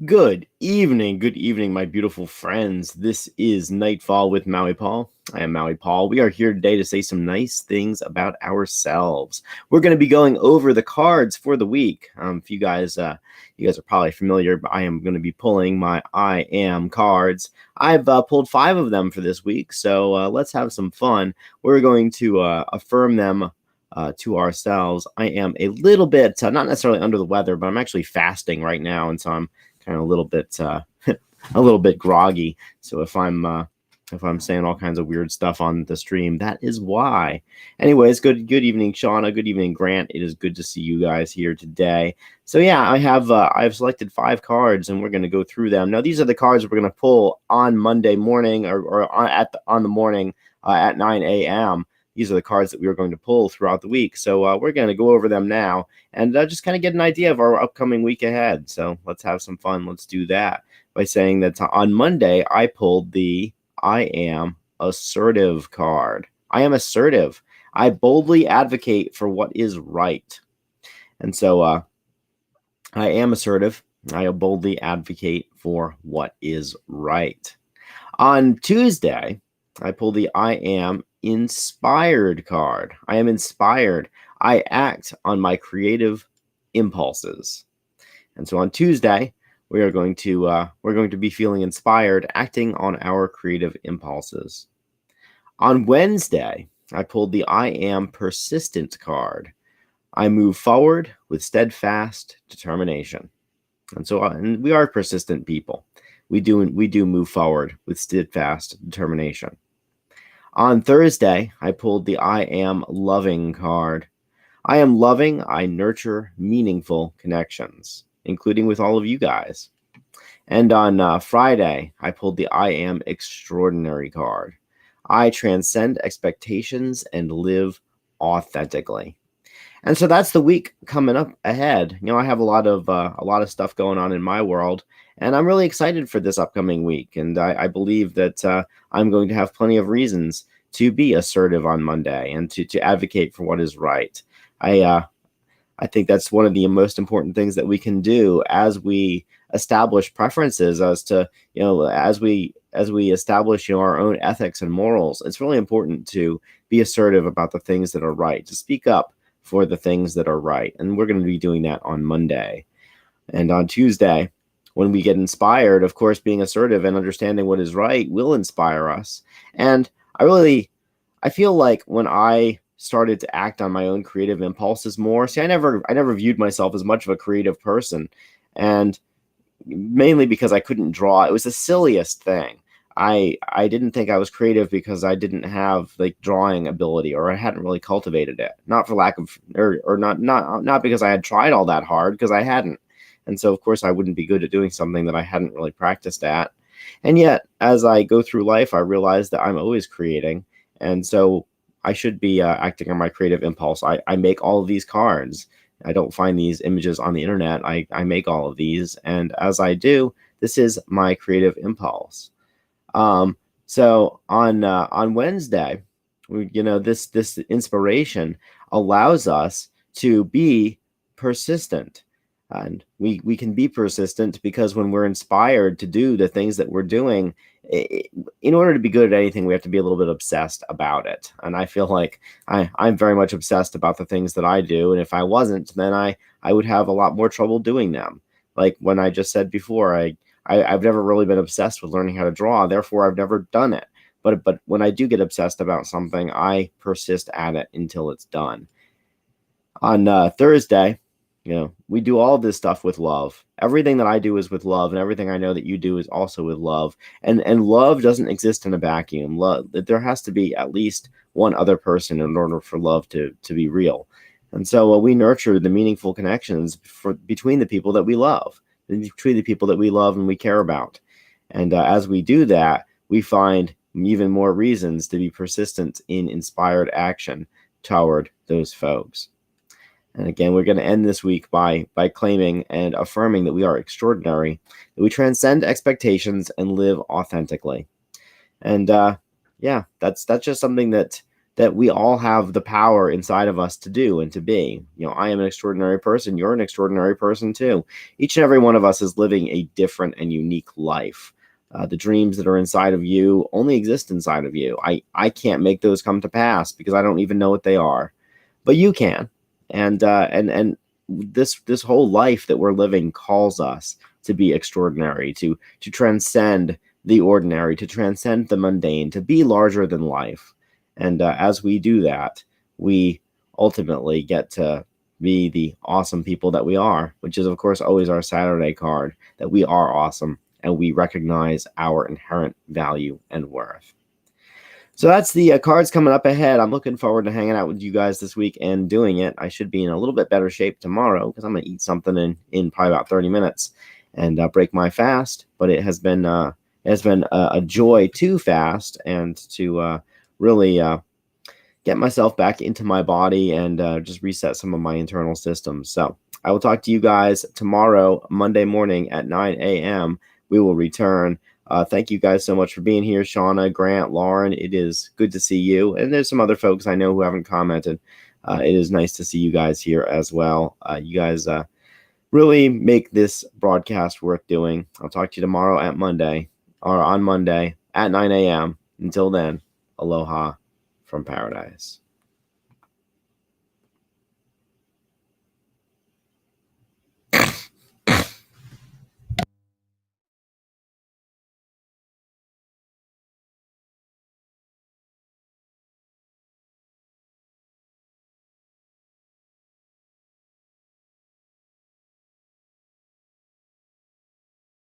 Good evening, my beautiful friends. This is Nightfall with Maui Paul. I am Maui Paul. We are here today to say some nice things about ourselves. We're going to be going over the cards for the week. If you guys are probably familiar, but I am going to be pulling my I Am cards. I've pulled 5 of them for this week, so let's have some fun. We're going to affirm them to ourselves. I am a little bit, not necessarily under the weather, but I'm actually fasting right now, and so I'm kind of a little bit a little bit groggy. So if I'm saying all kinds of weird stuff on the stream, that is why. Anyways, good evening, Shauna. Good evening, Grant. It is good to see you guys here today. So yeah, I've selected 5 cards, and we're going to go through them. Now these are the cards we're going to pull on Monday morning, or on the morning at 9 a.m. These are the cards that we are going to pull throughout the week. So we're going to go over them now and just kind of get an idea of our upcoming week ahead. So let's have some fun. Let's do that by saying that on Monday, I pulled the I Am Assertive card. I am assertive. I boldly advocate for what is right. And so I am assertive. I boldly advocate for what is right. On Tuesday, I pulled the I Am Inspired card. I am inspired. I act on my creative impulses. And so on Tuesday, we're going to be feeling inspired, acting on our creative impulses. On Wednesday, I pulled the I Am Persistent card. I move forward with steadfast determination. And so and we are persistent people. We do move forward with steadfast determination. On Thursday, I pulled the I Am Loving card. I am loving. I nurture meaningful connections, including with all of you guys. And on Friday, I pulled the I Am Extraordinary card. I transcend expectations and live authentically. And so that's the week coming up ahead. I have a lot of stuff going on in my world, and I'm really excited for this upcoming week. And I believe that I'm going to have plenty of reasons to be assertive on Monday and to advocate for what is right. I think that's one of the most important things that we can do as we establish preferences, as to as we establish our own ethics and morals. It's really important to be assertive about the things that are right, to speak up for the things that are right. And we're going to be doing that on Monday. And on Tuesday, when we get inspired, of course, being assertive and understanding what is right will inspire us. And I feel like when I started to act on my own creative impulses more, I never viewed myself as much of a creative person. And mainly because I couldn't draw. It was the silliest thing. I didn't think I was creative because I didn't have like drawing ability, or I hadn't really cultivated it. Not for lack of, or not because I had tried all that hard, because I hadn't. And so of course I wouldn't be good at doing something that I hadn't really practiced at. And yet, as I go through life, I realize that I'm always creating, and so I should be acting on my creative impulse. I make all of these cards. I don't find these images on the internet. I make all of these, and as I do, this is my creative impulse. So on Wednesday, this inspiration allows us to be persistent. And we can be persistent because when we're inspired to do the things that we're doing, in order to be good at anything, we have to be a little bit obsessed about it. And I feel like I'm very much obsessed about the things that I do. And if I wasn't, then I would have a lot more trouble doing them. Like when I just said before, I've never really been obsessed with learning how to draw. Therefore, I've never done it. But when I do get obsessed about something, I persist at it until it's done. On Thursday, we do all this stuff with love. Everything that I do is with love, and everything I know that you do is also with love. And love doesn't exist in a vacuum. Love, there has to be at least one other person in order for love to be real. And so we nurture the meaningful connections between the people that we love, between the people that we love and we care about. And as we do that, we find even more reasons to be persistent in inspired action toward those folks. And again, we're going to end this week by claiming and affirming that we are extraordinary, that we transcend expectations and live authentically. And yeah, that's just something that that we all have the power inside of us to do and to be. I am an extraordinary person. You're an extraordinary person too. Each and every one of us is living a different and unique life. The dreams that are inside of you only exist inside of you. I can't make those come to pass because I don't even know what they are, but you can. And this whole life that we're living calls us to be extraordinary, to transcend the ordinary, to transcend the mundane, to be larger than life. And as we do that, we ultimately get to be the awesome people that we are, which is, of course, always our Saturday card, that we are awesome and we recognize our inherent value and worth. So that's the cards coming up ahead. I'm looking forward to hanging out with you guys this week and doing it. I should be in a little bit better shape tomorrow because I'm going to eat something in probably about 30 minutes and break my fast. But it has been a joy to fast and to really get myself back into my body and just reset some of my internal systems. So I will talk to you guys tomorrow, Monday morning at 9 a.m. We will return. Thank you guys so much for being here. Shauna, Grant, Lauren, it is good to see you. And there's some other folks I know who haven't commented. It is nice to see you guys here as well. You guys really make this broadcast worth doing. I'll talk to you tomorrow on Monday at 9 a.m. Until then, aloha from paradise.